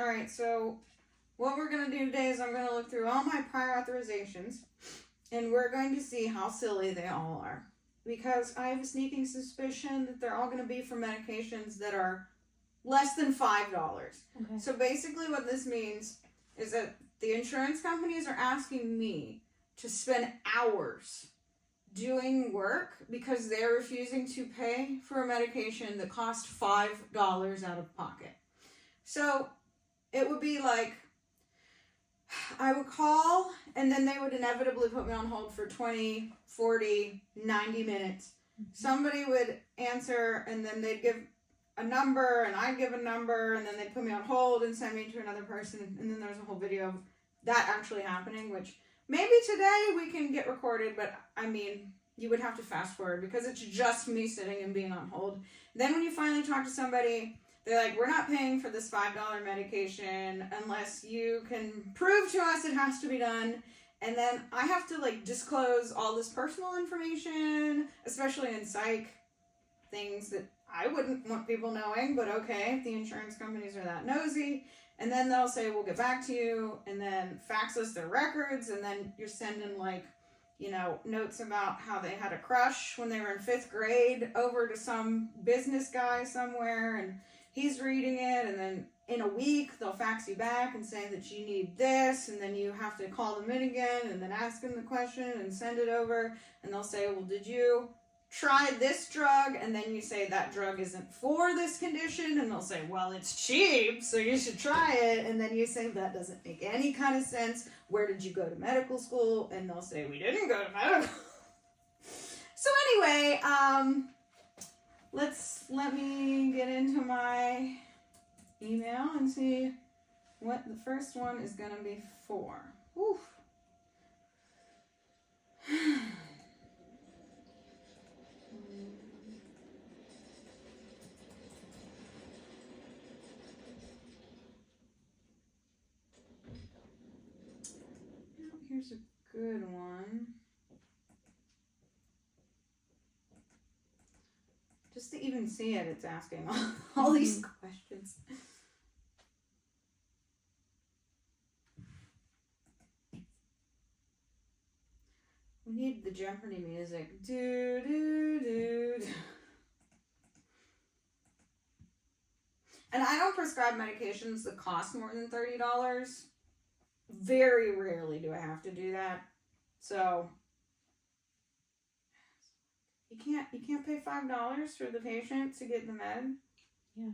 All right, so what we're going to do today is I'm going to look through all my prior authorizations, and we're going to see how silly they all are. Because I have a sneaking suspicion that they're all going to be for medications that are less than $5. Okay. So basically what this means is that the insurance companies are asking me to spend hours doing work because they're refusing to pay for a medication that costs $5 out of pocket. So it would be like, I would call and then they would inevitably put me on hold for 20, 40, 90 minutes. Somebody would answer and then they'd give a number and I'd give a number and then they'd put me on hold and send me to another person. And then there's a whole video of that actually happening, which maybe today we can get recorded, but I mean, you would have to fast forward because it's just me sitting and being on hold. Then when you finally talk to somebody, they're like, we're not paying for this $5 medication unless you can prove to us it has to be done. And then I have to like disclose all this personal information, especially in psych, things that I wouldn't want people knowing, but okay, if the insurance companies are that nosy. And then they'll say, we'll get back to you, and then fax us their records, and then you're sending like, you know, notes about how they had a crush when they were in 5th grade over to some business guy somewhere, and he's reading it, and then in a week they'll fax you back and say that you need this, and then you have to call them in again and then ask them the question and send it over, and they'll say, well, did you try this drug? And then you say that drug isn't for this condition, and they'll say, well, it's cheap, so you should try it. And then you say that doesn't make any kind of sense. Where did you go to medical school? And they'll say, we didn't go to medical. So anyway, let me get into my email and see what the first one is going to be for. Oof. Here's a good one. Just to even see it, it's asking all these questions. We need the Jeopardy music. Do, do, do. And I don't prescribe medications that cost more than $30. Very rarely do I have to do that. So you can't pay $5 for the patient to get the med. Yeah.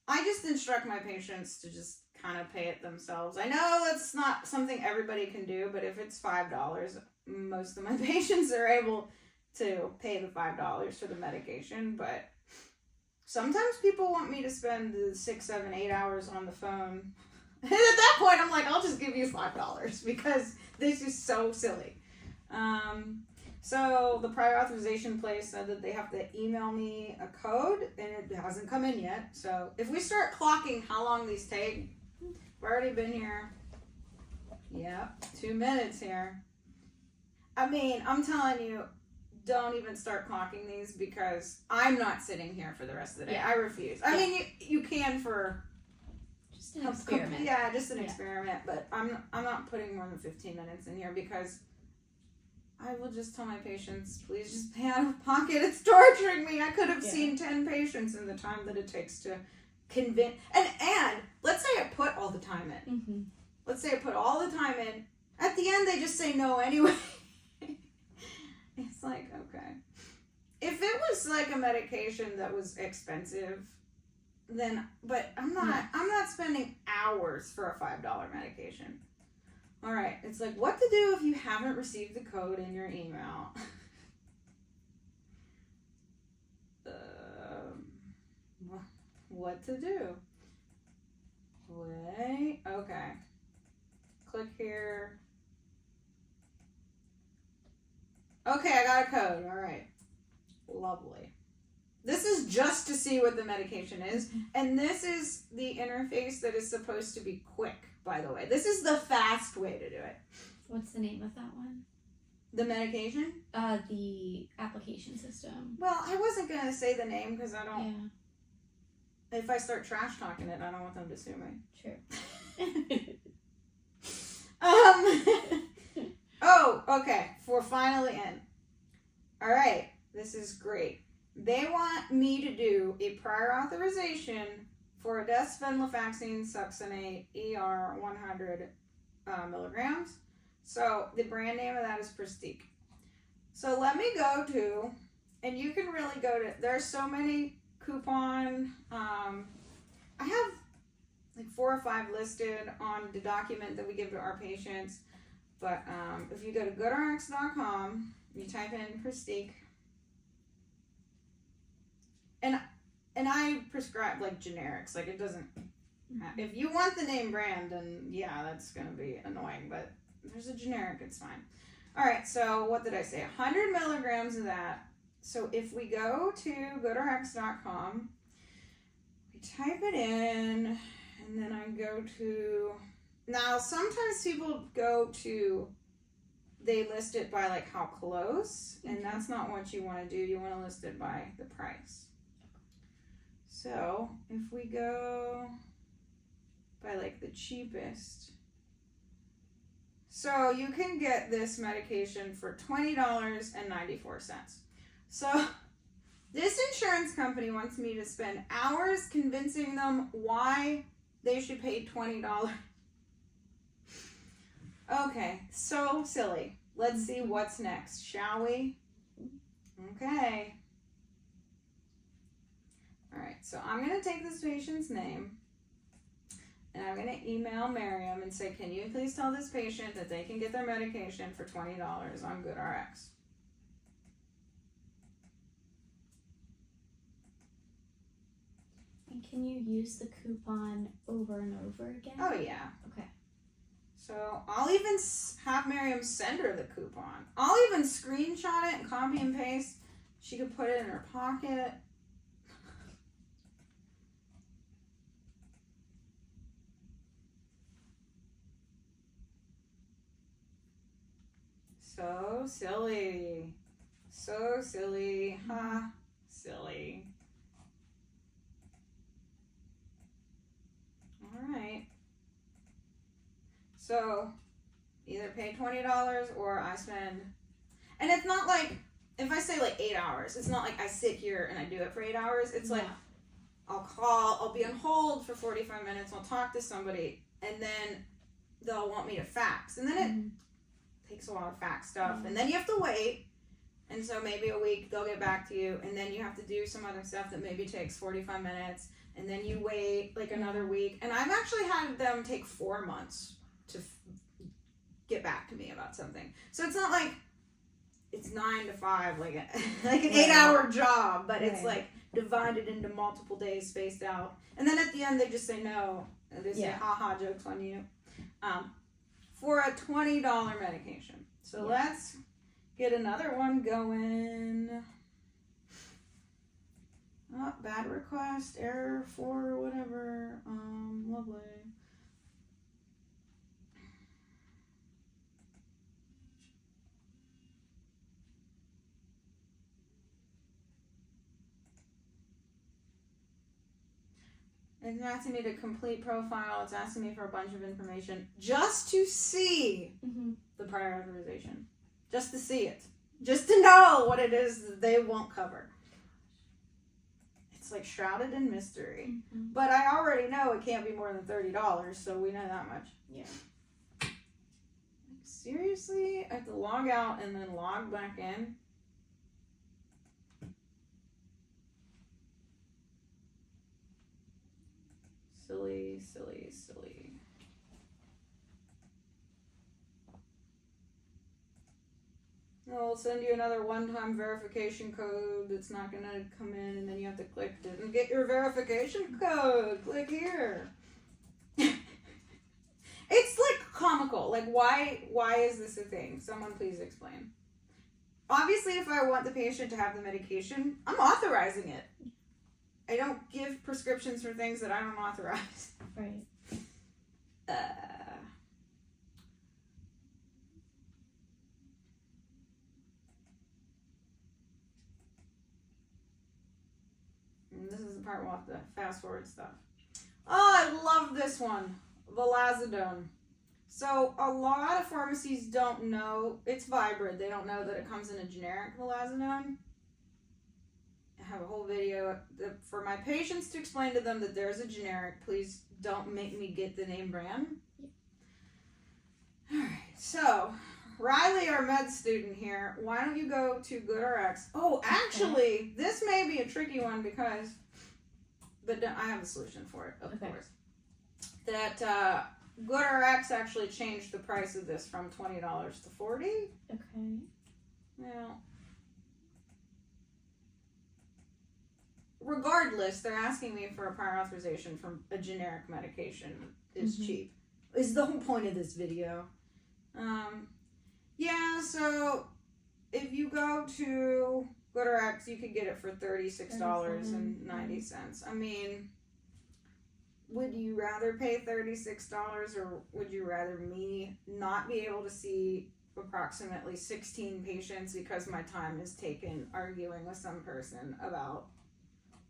I just instruct my patients to just kind of pay it themselves. I know that's not something everybody can do, but if it's $5, most of my patients are able to pay the $5 for the medication. But sometimes people want me to spend 6, 7, 8 hours on the phone. And at that point, I'm like, I'll just give you $5 because this is so silly. So the prior authorization place said that they have to email me a code, and it hasn't come in yet. So if we start clocking how long these take, we've already been here. Yep, 2 minutes here. I mean, I'm telling you, don't even start clocking these because I'm not sitting here for the rest of the day. Yeah. I refuse. I mean, you can for an experiment. Yeah, just an experiment, but I'm not putting more than 15 minutes in here because I will just tell my patients, please just pay out of pocket. It's torturing me. I could have seen 10 patients in the time that it takes to convince. And let's say I put all the time in. Mm-hmm. Let's say I put all the time in. At the end, they just say no anyway. It's like, okay. If it was like a medication that was expensive, then, but I'm not spending hours for a $5 medication. All right, it's like what to do if you haven't received the code in your email. What to do? Wait, okay. Click here. Okay, I got a code. All right, lovely. This is just to see what the medication is, and this is the interface that is supposed to be quick, by the way. This is the fast way to do it. What's the name of that one? The medication? The application system. Well, I wasn't going to say the name because I don't... if I start trash talking it, I don't want them to sue me. True. Oh, okay. We're finally in. All right. This is great. They want me to do a prior authorization for a desvenlafaxine succinate ER 100 milligrams. So the brand name of that is Prestique. So let me go to, and you can really go to, there's so many coupon, I have like 4 or 5 listed on the document that we give to our patients. But if you go to goodrx.com, you type in Prestique, and I prescribe like generics. Like it doesn't. If you want the name brand, then yeah, that's gonna be annoying. But there's a generic, it's fine. All right. So what did I say? 100 milligrams of that. So if we go to goodrx.com, we type it in, and then I go to. Now, sometimes people go to, they list it by like how close, and that's not what you want to do. You want to list it by the price. So, if we go by like the cheapest, so you can get this medication for $20.94. So, this insurance company wants me to spend hours convincing them why they should pay $20. Okay, so silly. Let's see what's next, shall we? Okay. Alright, so I'm going to take this patient's name, and I'm going to email Miriam and say, can you please tell this patient that they can get their medication for $20 on GoodRx? And can you use the coupon over and over again? Oh, yeah. Okay. So I'll even have Miriam send her the coupon. I'll even screenshot it and copy and paste. She could put it in her pocket. So silly. So silly. Ha. Silly. Alright. So, either pay $20 or I spend... And it's not like, if I say like 8 hours, it's not like I sit here and I do it for 8 hours. It's like, I'll be on hold for 45 minutes, I'll talk to somebody, and then they'll want me to fax. And then it takes a while to fax stuff. And then you have to wait. And so maybe a week they'll get back to you. And then you have to do some other stuff that maybe takes 45 minutes. And then you wait like another week. And I've actually had them take 4 months to get back to me about something. So it's not like it's 9 to 5, like an 8-hour job, but it's like divided into multiple days spaced out. And then at the end they just say no. And they say, haha, joke's on you. For a $20 medication. So let's get another one going. Oh, bad request, error 4, whatever. Lovely. It's asking me to complete profile. It's asking me for a bunch of information just to see the prior authorization. Just to see it. Just to know what it is that they won't cover. It's like shrouded in mystery. But I already know it can't be more than $30, so we know that much. Yeah. Seriously? I have to log out and then log back in? Silly, silly, silly. I'll send you another one-time verification code that's not going to come in, and then you have to click it and get your verification code. Click here. It's like comical. Like, why is this a thing? Someone please explain. Obviously, if I want the patient to have the medication, I'm authorizing it. I don't give prescriptions for things that I don't authorize. Right. part we'll have to fast forward stuff. Oh, I love this one. Vilazodone. So a lot of pharmacies don't know, it's Vibrid, they don't know that it comes in a generic Vilazodone. I have a whole video for my patients to explain to them that there's a generic. Please don't make me get the name brand. Alright, so Riley, our med student here, why don't you go to GoodRx? Oh, actually, this may be a tricky one because, but I have a solution for it, of course. That GoodRx actually changed the price of this from $20 to $40. Okay. Well, regardless, they're asking me for a prior authorization for a generic medication is cheap. Is the whole point of this video. Yeah, so if you go to GoodRx, you could get it for $36.90. I mean, would you rather pay $36 or would you rather me not be able to see approximately 16 patients because my time is taken arguing with some person about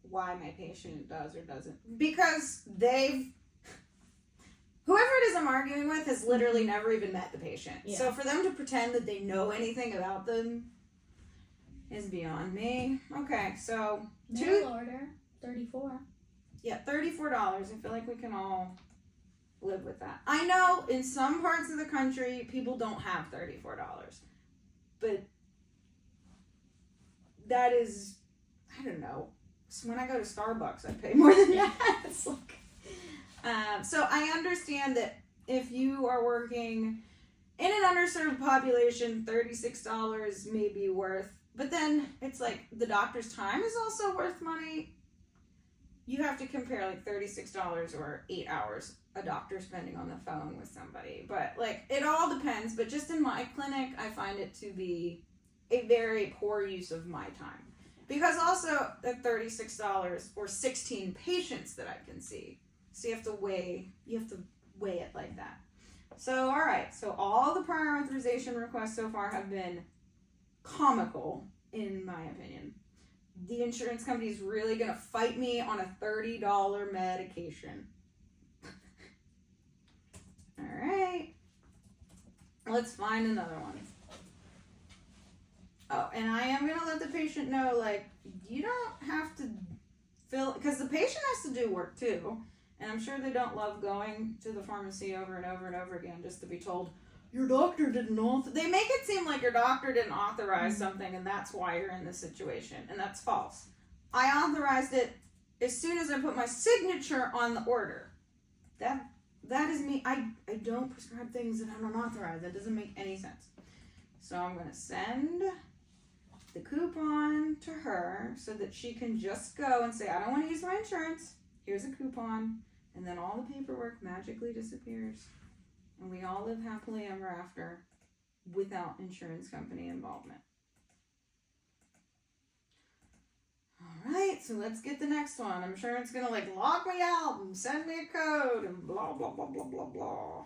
why my patient does or doesn't? Because whoever it is I'm arguing with has literally never even met the patient. Yeah. So for them to pretend that they know anything about them is beyond me. Okay, so mail order, $34. Yeah, $34. I feel like we can all live with that. I know in some parts of the country people don't have $34, but that is, I don't know. So when I go to Starbucks, I pay more than that. It's like, so I understand that if you are working in an underserved population, $36 may be worth, but then it's like the doctor's time is also worth money. You have to compare like $36 or 8 hours a doctor spending on the phone with somebody. But like, it all depends. But just in my clinic, I find it to be a very poor use of my time. Because also at $36 or 16 patients that I can see. So you have to weigh it like that. So, all right. So all the prior authorization requests so far have been comical, in my opinion. The insurance company is really going to fight me on a $30 medication. All right. Let's find another one. Oh, and I am going to let the patient know, like, you don't have to fill, because the patient has to do work too. And I'm sure they don't love going to the pharmacy over and over and over again just to be told, your doctor didn't authorize. They make it seem like your doctor didn't authorize something and that's why you're in this situation. And that's false. I authorized it as soon as I put my signature on the order. That is me. I don't prescribe things that I don't authorize. That doesn't make any sense. So I'm going to send the coupon to her so that she can just go and say, I don't want to use my insurance. Here's a coupon. And then all the paperwork magically disappears. And we all live happily ever after without insurance company involvement. All right, so let's get the next one. I'm sure it's going to like lock me out and send me a code and blah, blah, blah, blah, blah, blah.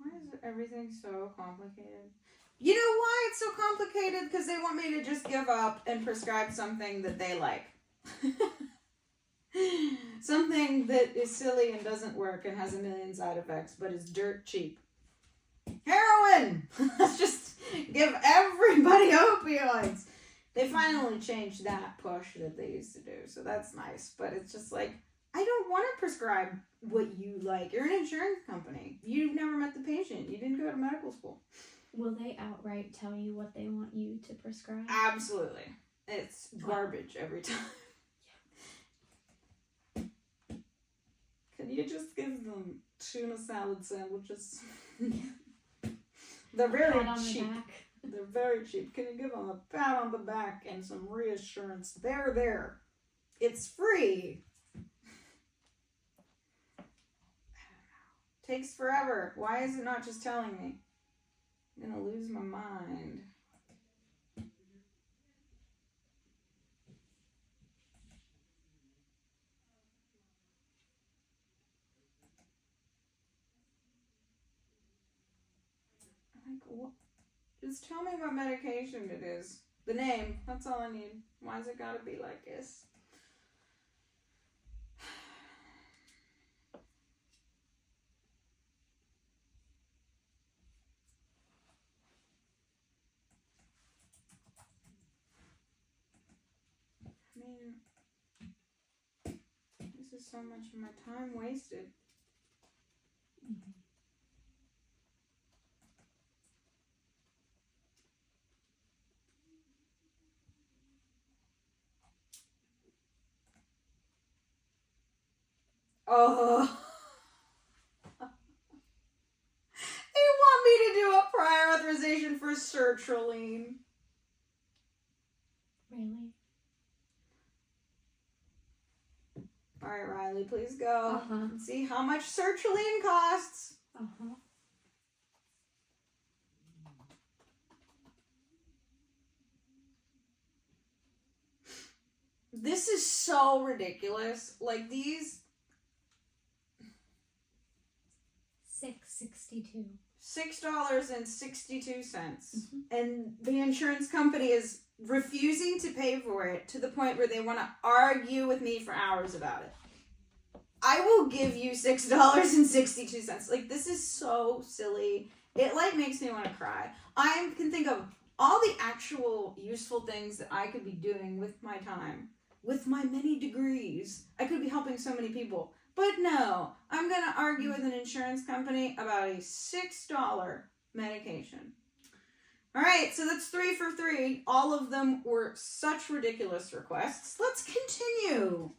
Why is everything so complicated? You know why it's so complicated? Because they want me to just give up and prescribe something that they like. Something that is silly and doesn't work and has a million side effects, but is dirt cheap. Heroin! Let's just give everybody opioids. They finally changed that push that they used to do, so that's nice. But it's just like, I don't want to prescribe what you like. You're an insurance company. You've never met the patient. You didn't go to medical school. Will they outright tell you what they want you to prescribe? Absolutely. It's garbage every time. Can you just give them tuna salad sandwiches? They're very Pat on the cheap. back. They're very cheap. Can you give them a pat on the back and some reassurance? They're there. It's free. Takes forever. Why is it not just telling me? I'm gonna lose my mind. Like, what? Just tell me what medication it is. The name. That's all I need. Why's it gotta be like this? I mean, this is so much of my time wasted. Oh. They want me to do a prior authorization for sertraline. Really? All right, Riley, please go. Uh-huh. And see how much sertraline costs. Uh-huh. This is so ridiculous. Like these $6.62. $6.62. And the insurance company is refusing to pay for it to the point where they want to argue with me for hours about it. I will give you $6.62. Like, this is so silly. It, like, makes me want to cry. I can think of all the actual useful things that I could be doing with my time. With my many degrees. I could be helping so many people. But no, I'm going to argue with an insurance company about a $6 medication. All right, so that's 3 for 3. All of them were such ridiculous requests. Let's continue.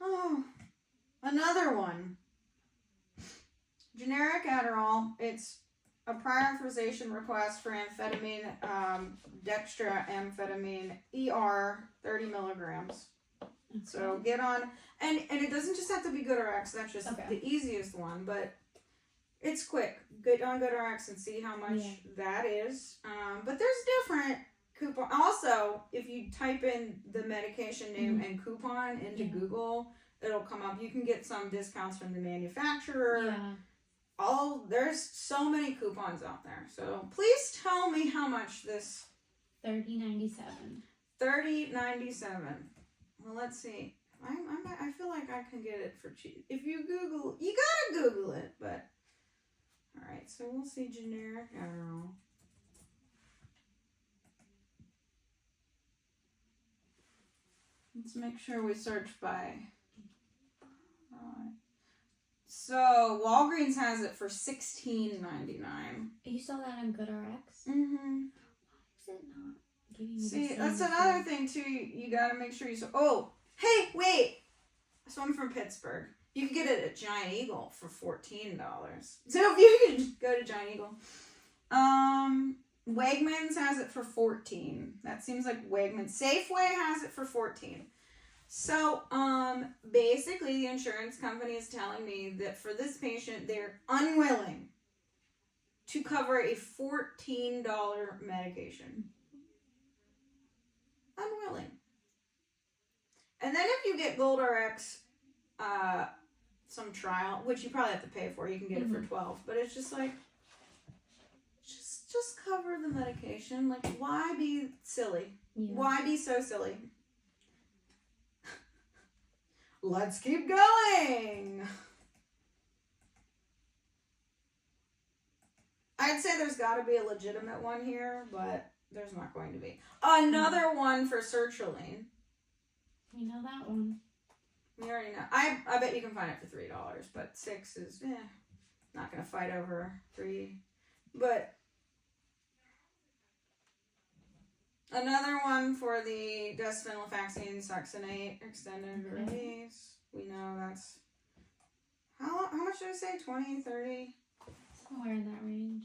Oh, another one. Generic Adderall. It's a prior authorization request for amphetamine, dextroamphetamine, ER, 30 milligrams. Okay. So get on, and it doesn't just have to be GoodRx. That's just Okay. the easiest one, but it's quick. Get on GoodRx and see how much that is. But there's different coupon. Also, if you type in the medication name and coupon into Google, it'll come up. You can get some discounts from the manufacturer. Yeah. There's so many coupons out there. So please tell me how much this $30.97. $30.97. Well, let's see. I feel like I can get it for cheap. If you Google, you gotta Google it, but all right. So we'll see generic Adderall. Let's make sure we search by. So Walgreens has it for $16.99. You saw that on GoodRx? Mm-hmm. Why is it not giving me See, the same that's another thing too. You gotta make sure you. Oh, hey, wait! So I'm from Pittsburgh. You can get it at Giant Eagle for $14. So if you can go to Giant Eagle, Wegmans has it for $14. That seems like Wegmans. Safeway has it for $14. So, basically the insurance company is telling me that for this patient, they're unwilling to cover a $14 medication. Unwilling. And then if you get GoldRx, some trial, which you probably have to pay for. You can get it for $12, but it's just like, just cover the medication. Like, why be silly? Yeah. Why be so silly? Let's keep going. I'd say there's got to be a legitimate one here, but there's not going to be. Another one for sertraline. We know that one. We already know. I bet you can find it for $3, but $6 is not gonna fight over $3. But another one for the desvenlafaxine succinate extended release. We know that's how much did I say? 20, 30? Somewhere in that range.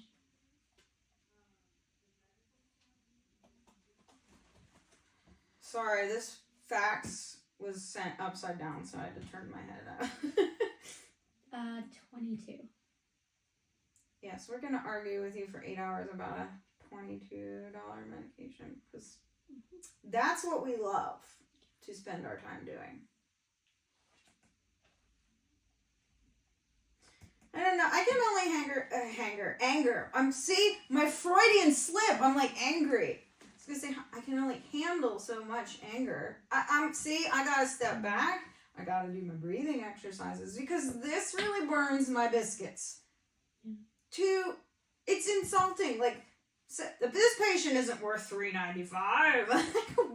Sorry, this fax was sent upside down, so I had to turn my head up. 22. Yes, we're gonna argue with you for 8 hours about a $22 medication, because that's what we love to spend our time doing. I don't know. I can only anger. See, my Freudian slip. I'm like angry. I was gonna say I can only handle so much anger. I gotta step back. I gotta do my breathing exercises because this really burns my biscuits. It's insulting. Like, this patient isn't worth $3.95.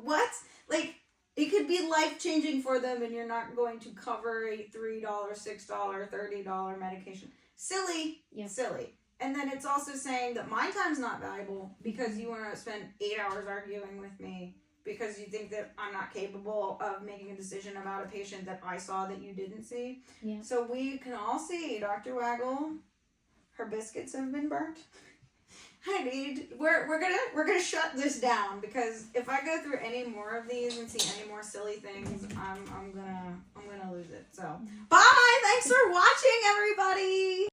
What? Like, it could be life-changing for them and you're not going to cover a $3, $6, $30 medication. Silly. Yeah. Silly. And then it's also saying that my time's not valuable because you want to spend 8 hours arguing with me because you think that I'm not capable of making a decision about a patient that I saw that you didn't see. Yeah. So we can all see Dr. Waggel, her biscuits have been burnt. We're gonna shut this down because if I go through any more of these and see any more silly things, I'm gonna lose it. So bye. Thanks for watching, everybody.